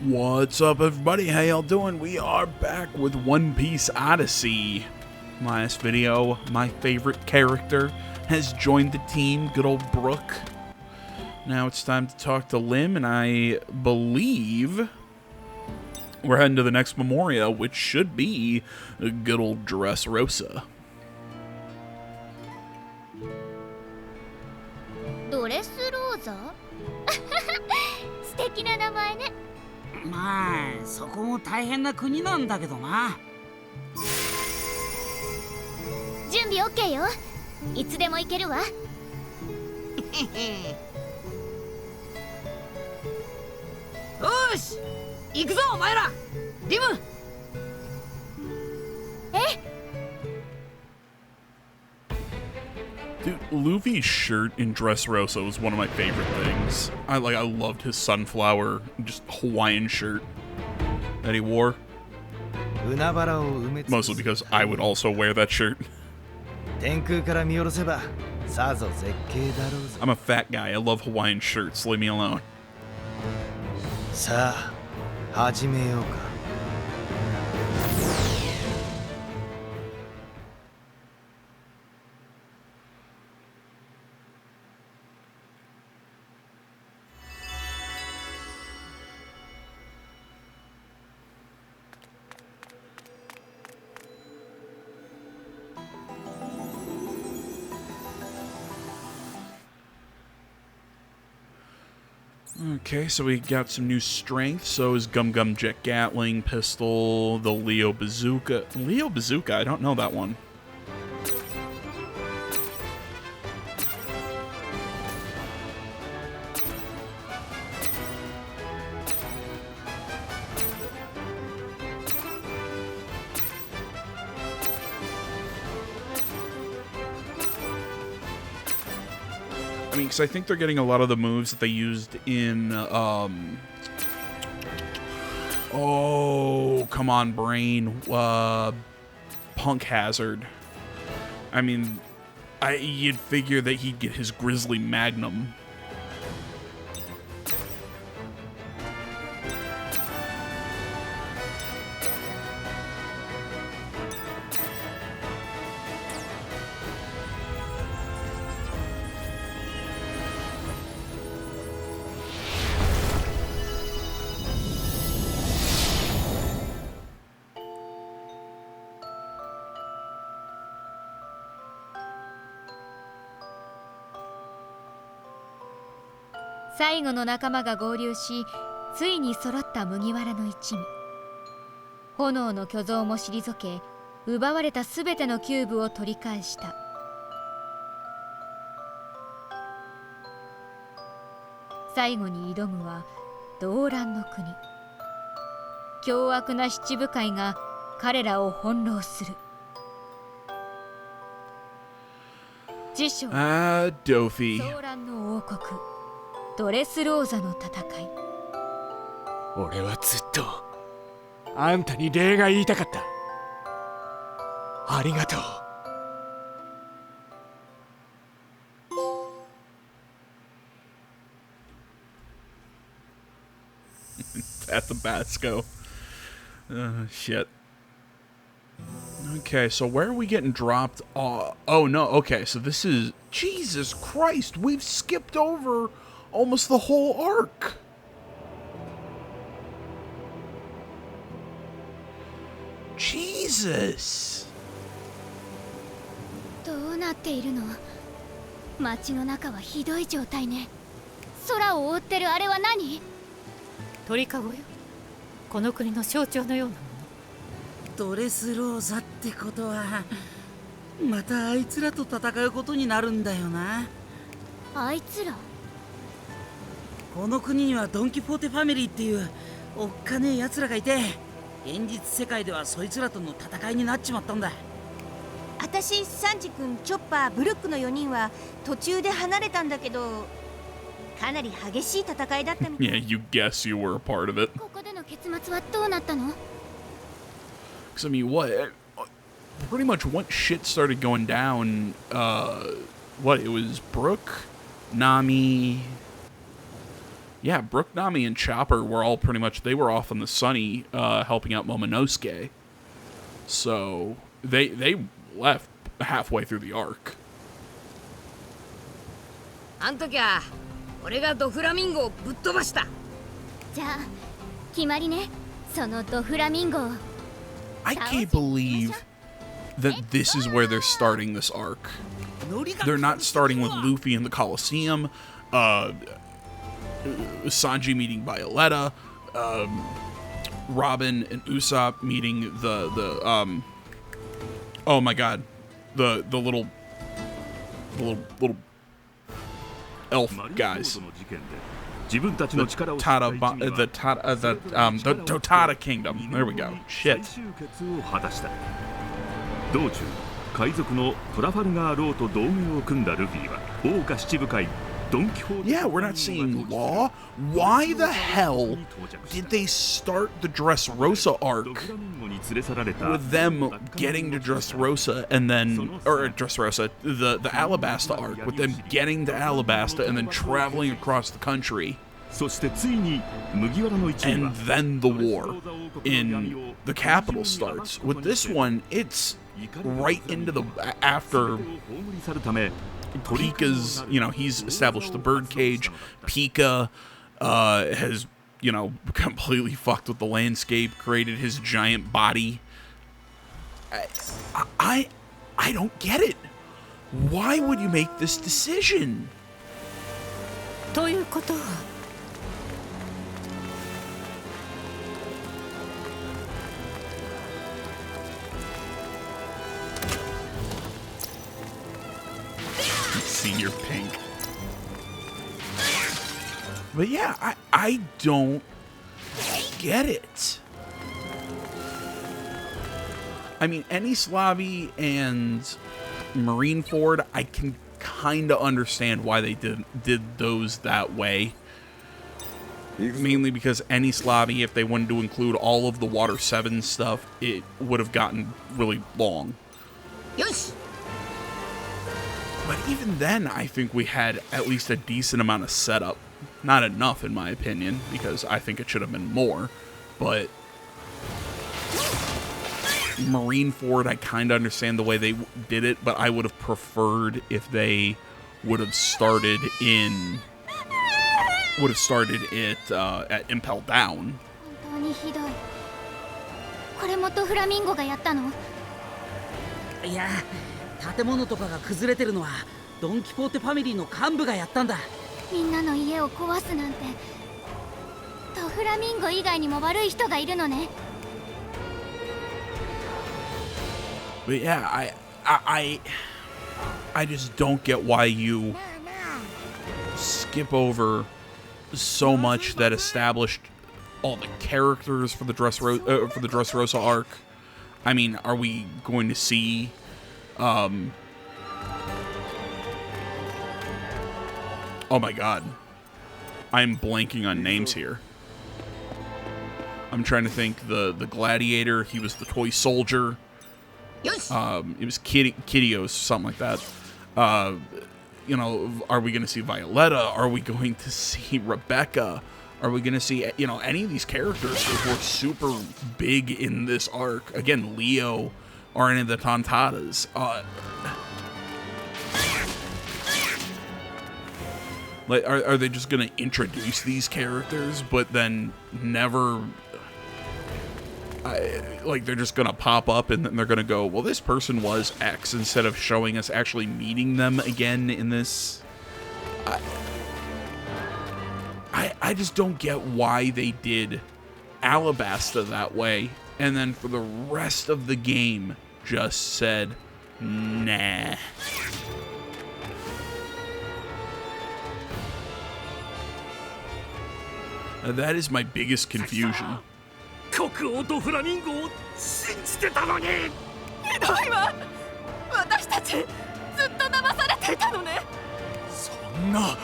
What's up, everybody? How y'all doing? We are back with One Piece Odyssey. Last video, my favorite character has joined the team, good old Brook. Now it's time to talk to Lim, and I believe we're heading to the next Memoria, which should be a good old Dressrosa. Dressrosa? 素敵な名前ね。まあ、そこも大変な国なんだけどな。準備 OK よ。いつでも行けるわ。よし、行くぞお前ら。リム。Dude, Luffy's shirt in Dressrosa was one of my favorite things. I loved his sunflower, just Hawaiian shirt that he wore. Mostly because I would also wear that shirt. I'm a fat guy, I love Hawaiian shirts, leave me alone. Okay, so we got some new strength. So is Gum Gum Jet Gatling pistol, the Leo Bazooka. Leo Bazooka, I don't know that one. I mean, because I think they're getting a lot of the moves that they used in, oh, come on, brain, Punk Hazard. I mean, you'd figure that he'd get his Grizzly Magnum.「最後の仲間が合流し、ついに揃った麦わらの一味。炎の巨像も退け、奪われたすべてのキューブを取り返した。最後に挑むは動乱の国。凶悪な七部会が彼らを翻弄する。辞書、ドフィー。騒乱の王国。ドレスローザの戦い。俺はずっとあんたに礼が言いたかった。ありがとう。At the Basco. Shit. Okay, so where are we getting dropped? Oh no, okay, so this is... Jesus Christ, we've skipped over almost the whole arc. Jesus. どうなっているの？街の中はひどい状態ね。空を覆ってるあれは何？鳥かごよ。この国の象徴のようなもドレスローザってことは、またあいつらと戦うことになるんだよな。あいつら？この国にはドン・キホーテファミリーっていうおっかねえ奴らがいて、現実世界ではそいつらとの戦いになっちまったんだ。私、サンジ君、チョッパー、ブルックの4人は途中で離れたんだけど、かなり激しい戦いだったみたい。Yeah, you guess you were a part of it. ここでの結末はどうなったの？ Because I mean, pretty much once shit started going down, it was Brook, Nami, Yeah, Brook, Nami, and Chopper were all pretty much, they were off on the Sunny helping out Momonosuke. So they left halfway through the arc. あん時は俺がドフラミンゴをぶっ飛ばした。じゃあ決まりね。そのドフラミンゴを。 I can't believe that this is where they're starting this arc. They're not starting with Luffy in the Coliseum, Sanji meeting Violetta, Robin and Usopp meeting the oh my god, the little elf guys. The Totata Kingdom. There we go. Shit. 道中海賊のトラファルガー・ローと同盟を組んだルフィは豪華七部会ドンキホーテ Yeah, we're not seeing Law. Why the hell did they start the Dressrosa arc with them getting to Dressrosa and then, or Dressrosa, the Alabasta arc, with them getting to Alabasta and then traveling across the country? そしてついに麦わらの一味 And は then the war in the capital starts. With this one, it's right into the after Pika's, you know, he's established the birdcage. Pika has, you know, completely fucked with the landscape, created his giant body. I don't get it. Why would you make this decision? ということは Senior Pink. But yeah, I don't get it. I mean, Enislavi and Marineford, I can kind of understand why they did those that way. Mainly because Enislavi, if they wanted to include all of the Water 7 stuff, it would have gotten really long. Yes. But even then, I think we had at least a decent amount of setup. Not enough, in my opinion, because I think it should have been more. But Marineford, I kind of understand the way they did it, but I would have preferred if they would have started it at Impel Down. 本当にひどい。これもドフラミンゴがやったの？いや、建物とかが崩れてるのはドン・キホーテファミリーの幹部がやったんだ。みんなの家を壊すなんて。ドフラミンゴ以外にも悪い人がいるのね。But yeah, I just don't get why you skip over so much that established all the characters for the Dressrosa arc. I mean, are we going to see oh my god. I'm blanking on names here. I'm trying to think. The gladiator, he was the toy soldier. Yes. It was Kidios, something like that. You know, are we going to see Violetta? Are we going to see Rebecca? Are we going to see, you know, any of these characters who were super big in this arc? Again, Leo or any of the Tontatas. Like, are they just going to introduce these characters, but then never... like, they're just going to pop up and then they're going to go, well, this person was X, instead of showing us actually meeting them again in this. I just don't get why they did Alabasta that way, and then for the rest of the game just said, nah. That is my biggest confusion. 国王とフラミンゴを信じてたのに。ひどいわ。私たちずっと騙されていたのね。そんな。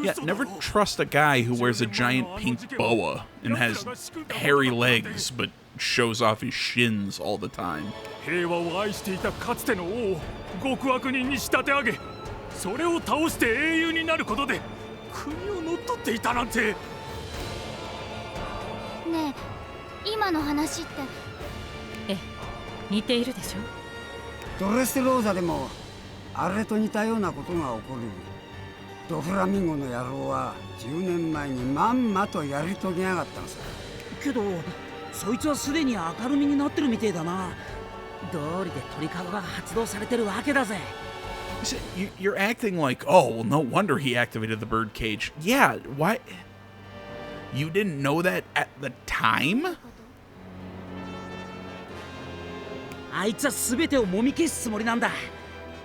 Yeah, never trust a guy who wears a giant pink boa and has hairy legs but shows off his shins all the time. 平和を愛していたかつての王を極悪人に仕立て上げ、それを倒して英雄になることで国を乗っ取っていたなんて。ねえ、今の話って。ええ、似ているでしょ。ドレスローザでもあれと似たようなことが起こる。ドフラミンゴの野郎は10年前にまんまとやり遂げやがったんさ。けどそいつはすでに明るみになってるみてえだな。道理で鳥かごが発動されてるわけだぜ。You're acting like, oh, well, no wonder he activated the bird cage. Yeah, why? You didn't know that at the time? あいつは全てをもみ消すつもりなんだ。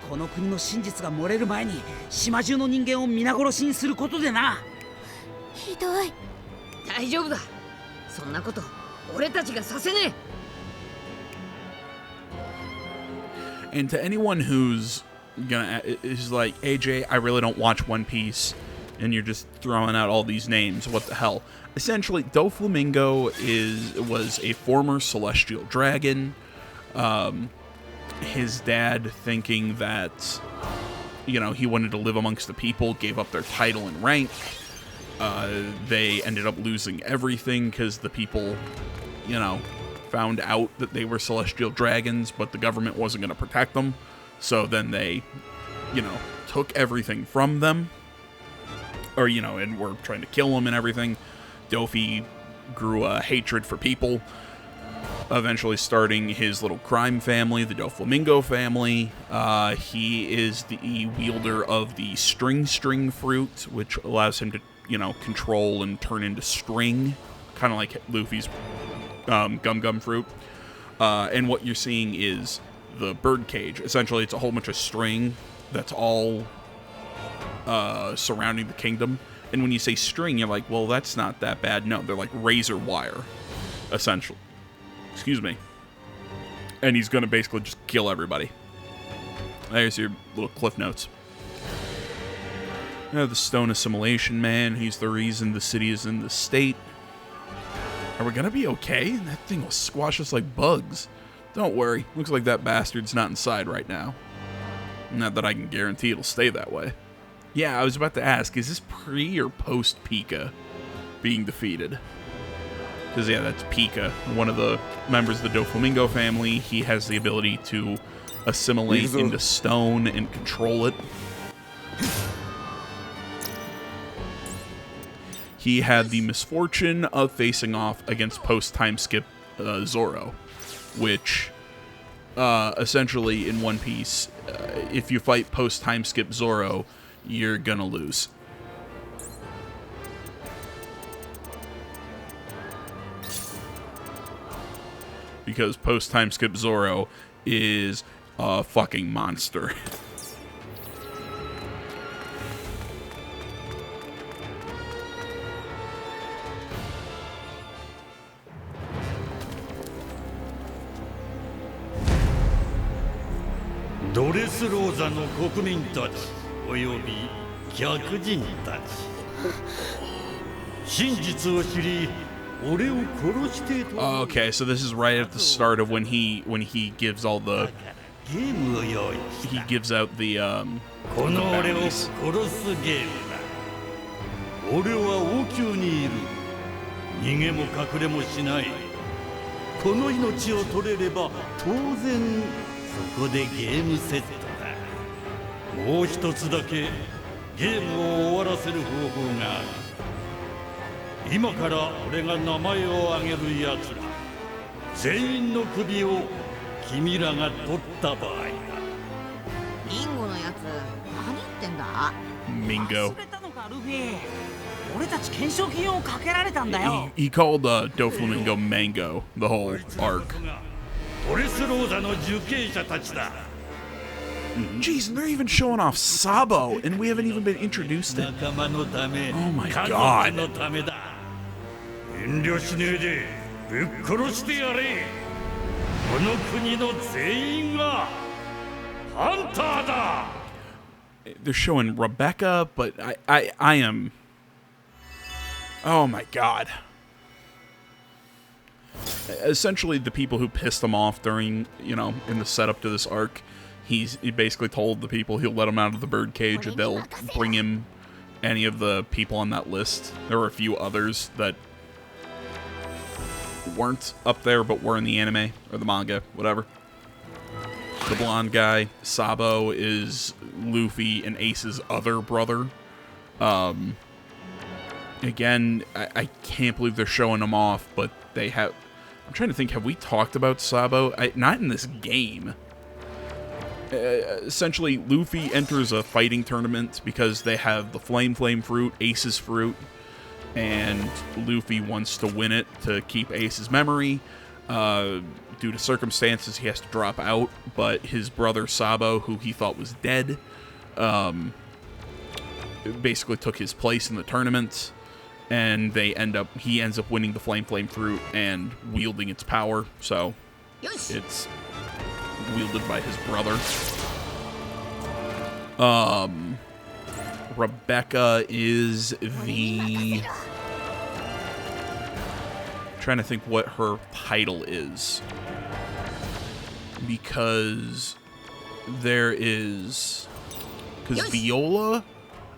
この国の真実が漏れる前に島中の人間を皆殺しにすることでな。ひどい。大丈夫だ。そんなこと俺たちがさせねえ。And to anyone who's gonna is like, AJ, I really don't watch One Piece, and you're just throwing out all these names. What the hell? Essentially, Doflamingo was a former celestial dragon. His dad, thinking that, you know, he wanted to live amongst the people, gave up their title and rank. They ended up losing everything because the people, you know, found out that they were celestial dragons, but the government wasn't going to protect them. So then they, you know, took everything from them. Or, you know, and were trying to kill them and everything. Dofi grew a hatred for people, eventually starting his little crime family, the Doflamingo family. He is the wielder of the string fruit, which allows him to, you know, control and turn into string, kind of like Luffy's gum fruit. And what you're seeing is the bird cage. Essentially, it's a whole bunch of string that's all surrounding the kingdom. And when you say string, you're like, well, that's not that bad. No, they're like razor wire, essentially. Excuse me. And he's going to basically just kill everybody. There's your little cliff notes. The stone assimilation man. He's the reason the city is in the state. Are we going to be okay? That thing will squash us like bugs. Don't worry. Looks like that bastard's not inside right now. Not that I can guarantee it'll stay that way. Yeah, I was about to ask, is this pre or post Pika being defeated? Because, yeah, that's Pika, one of the members of the Doflamingo family. He has the ability to assimilate into stone and control it. He had the misfortune of facing off against post-time skip Zoro, which, essentially, in One Piece, if you fight post-time skip Zoro, you're gonna lose. Because post-time skip Zoro is a fucking monster. Dressrosa の国民たちおよび客人たち真実を知り Okay, so this is right at the start of when he gives all the he gives out the bounties. 俺は王宮にいる逃げも隠れもしないこの命を取れれば当然そこでゲームセットだもう一つだけゲームを終わらせる方法がある今から俺が名前を挙げるやつら全員の首を君らが取った場合だリンゴのやつ何言ってんだMingo. 忘れたのかルフィ俺たち懸賞金をかけられたんだよ He called Doflamingo Mango the whole arc. ドレスローザの受刑者たちだ Jeez, they're even showing off Sabo, and we haven't even been introduced to him. Oh my god. 遠慮しねえでぶっ殺してやれこの国の全員がハンターだ They're showing Rebecca, but I am... Oh my god. Essentially, the people who pissed him off during, you know, in the setup to this arc, he basically told the people he'll let him out of the bird cage and they'll bring him any of the people on that list. There were a few others that weren't up there but were in the anime or the manga, whatever. The blonde guy, Sabo, is Luffy and Ace's other brother. Again, I can't believe they're showing him off, but they have... I'm trying to think, have we talked about Sabo? Not in this game. Essentially, Luffy enters a fighting tournament because they have the Flame fruit, Ace's fruit, and Luffy wants to win it to keep Ace's memory. Due to circumstances, he has to drop out, but his brother Sabo, who he thought was dead, basically took his place in the tournament, and he ends up winning the Flame fruit and wielding its power, so it's wielded by his brother. Rebecca is the... trying to think what her title is, because Viola,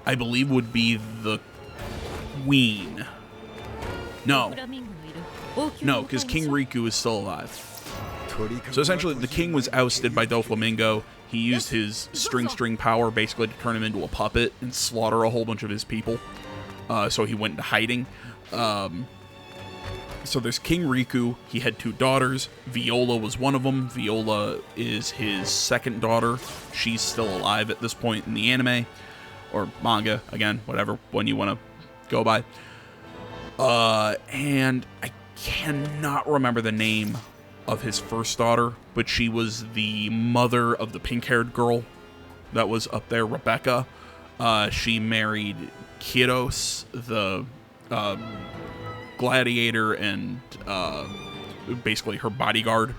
I believe, would be the queen. No, because King Riku is still alive. So essentially, the king was ousted by Doflamingo. He used his string power basically to turn him into a puppet and slaughter a whole bunch of his people. So he went into hiding. So there's King Riku. He had 2 daughters. Viola was one of them. Viola is his second daughter. She's still alive at this point in the anime. Or manga, again, whatever one you want to go by. And I cannot remember the name of his first daughter, but she was the mother of the pink-haired girl that was up there, Rebecca. She married Kiros, the gladiator, and basically her bodyguard.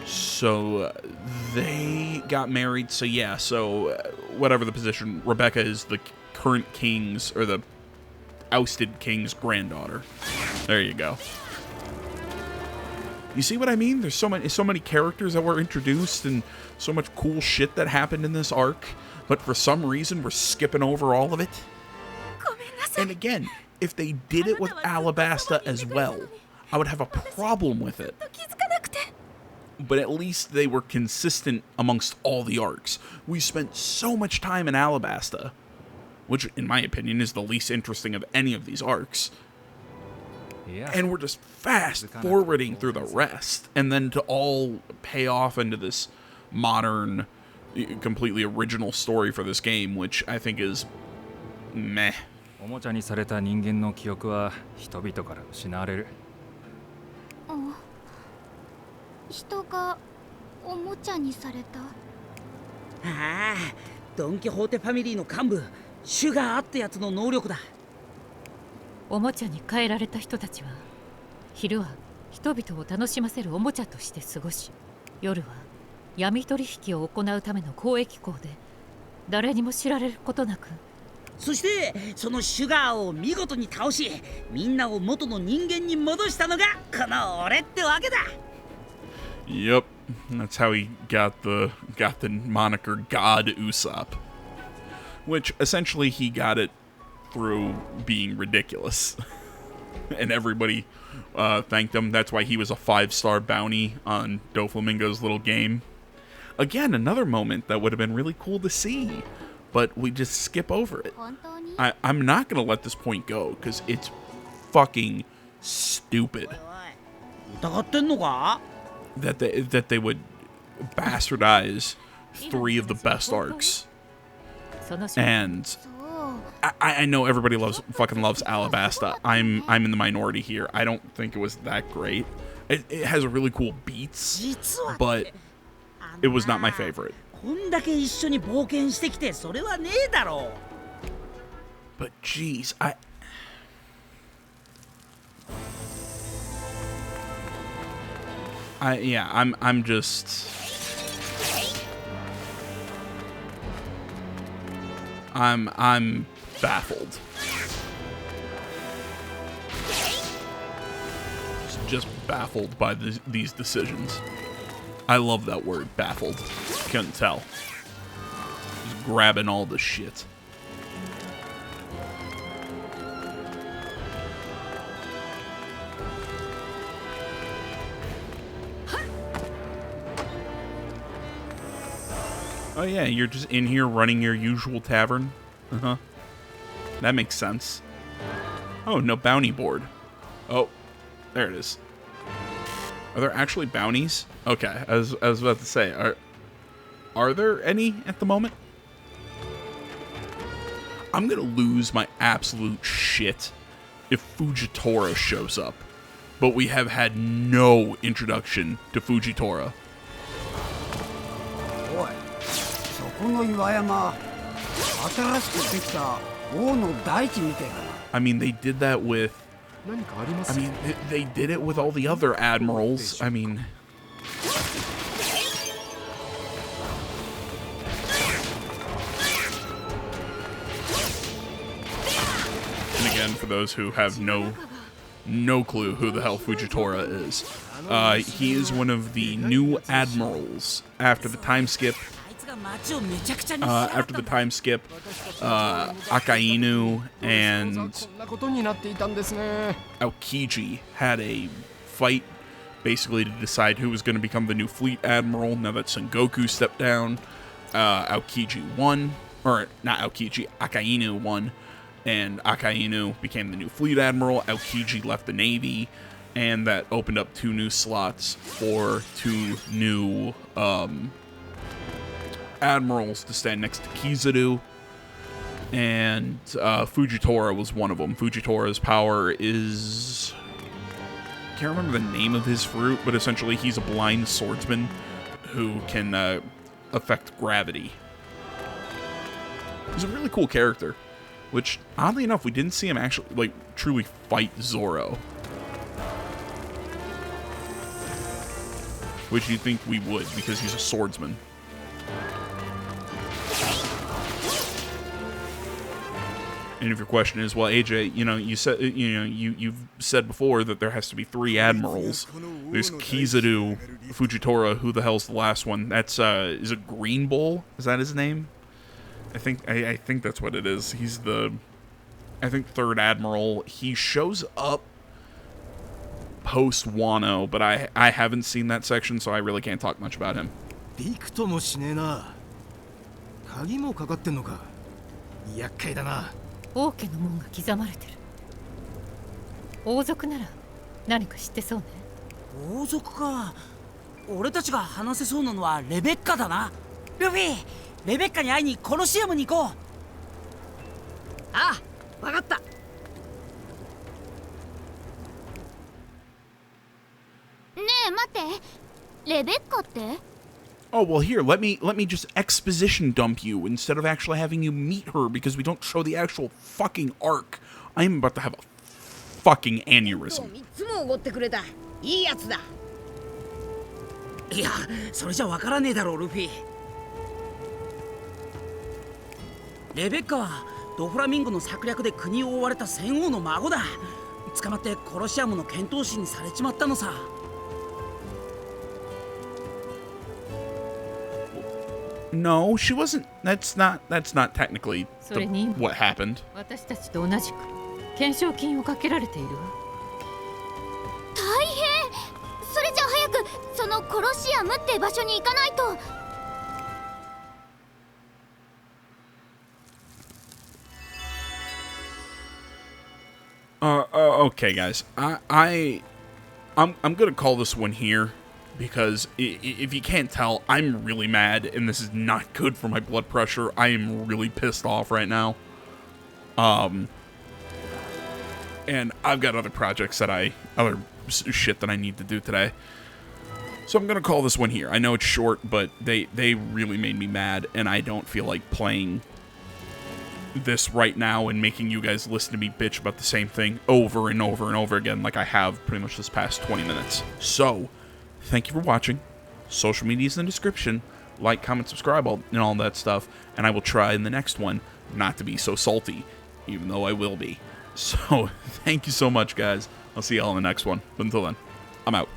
So they got married. So yeah, whatever the position, Rebecca is the current king's, or the ousted king's granddaughter. There you go. You see what I mean? There's so many characters that were introduced and so much cool shit that happened in this arc, but for some reason we're skipping over all of it. And again, if they did it with Alabasta as well, I would have a problem with it. But at least they were consistent amongst all the arcs. We spent so much time in Alabasta, which in my opinion is the least interesting of any of these arcs. And we're just fast forwarding through the rest, and then to all pay off into this modern, completely original story for this game, which I think is meh. おもちゃにされた人間の記憶は人々から失われる。人がおもちゃにされた。ああ、ドン・キホーテファミリーの幹部、シュガーってやつの能力だ。おもちゃに変えられた人たちは、昼は人々を楽しませるおもちゃとして過ごし、夜は闇取引を行うための交易港で誰にも知られることなく、そしてそのシュガーを見事に倒し、みんなを元の人間に戻したのがこの俺ってわけだ。Yep, that's how he got the moniker God Usopp, which essentially he got it through being ridiculous. And everybody thanked him. That's why he was a 5-star bounty on Doflamingo's little game. Again, another moment that would have been really cool to see, but we just skip over it. I'm not going to let this point go, because it's fucking stupid. That they would bastardize 3 of the best arcs. And I know everybody fucking loves Alabasta. I'm in the minority here. I don't think it was that great. It has really cool beats, but it was not my favorite. But geez, I'm just... I'm baffled. Just baffled by these decisions. I love that word, baffled. Couldn't tell. Just grabbing all the shit. Oh yeah, you're just in here running your usual tavern. Uh-huh. That makes sense. Oh, no bounty board. Oh, there it is. Are there actually bounties? Okay, I was about to say, are there any at the moment? I'm gonna lose my absolute shit if Fujitora shows up, but we have had no introduction to Fujitora. I mean, they did that with... I mean, they did it with all the other admirals. I mean... And again, for those who have no clue who the hell Fujitora is, he is one of the new admirals after the time skip. Akainu and Aokiji had a fight basically to decide who was going to become the new fleet admiral. Now that Sengoku stepped down, Aokiji won, or not Aokiji, Akainu won, and Akainu became the new fleet admiral. Aokiji left the navy, and that opened up 2 new slots for 2 new admirals to stand next to Kizaru, and Fujitora was one of them. Fujitora's power is... I can't remember the name of his fruit, but essentially he's a blind swordsman who can affect gravity. He's a really cool character, which, oddly enough, we didn't see him actually, like, truly fight Zoro. Which you'd think we would, because he's a swordsman. And if your question is, well, AJ, you know, you've said before that there has to be 3 admirals. There's Kizaru, Fujitora. Who the hell's the last one? That's is it Green Bull? Is that his name? I think that's what it is. He's the, I think, 3rd admiral. He shows up post Wano, but I haven't seen that section, so I really can't talk much about him.王家の門が刻まれてる。王族なら何か知ってそうね。王族か。俺たちが話せそうなのはレベッカだな。ルフィ、レベッカに会いにコロシアムに行こう。ああ、わかった。ねえ待って、レベッカって？ Oh, well, here, let me just exposition dump you instead of actually having you meet her, because we don't show the actual fucking arc. I am about to have a fucking aneurysm. いいやつだ。いや、それじゃわからねえだろう、ルフィ。レベッカはドフラミンゴの策略で国を追われた戦王の孫だ。捕まってコロシアムの剣闘士にされちまったのさ。No, she wasn't. That's not technically what happened. 私たちと同じく懸賞金をかけられているわ。大変。それじゃあ早くそのコロシアムって場所に行かないと。Okay, guys. I'm gonna call this one here. Because if you can't tell, I'm really mad, and this is not good for my blood pressure. I am really pissed off right now. And I've got other projects that other shit that I need to do today. So I'm gonna call this one here. I know it's short, but they really made me mad, and I don't feel like playing this right now and making you guys listen to me bitch about the same thing over and over and over again like I have pretty much this past 20 minutes. So... thank you for watching. Social media is in the description. Like, comment, subscribe, and all that stuff. And I will try in the next one not to be so salty, even though I will be. So, thank you so much, guys. I'll see y'all in the next one. But until then, I'm out.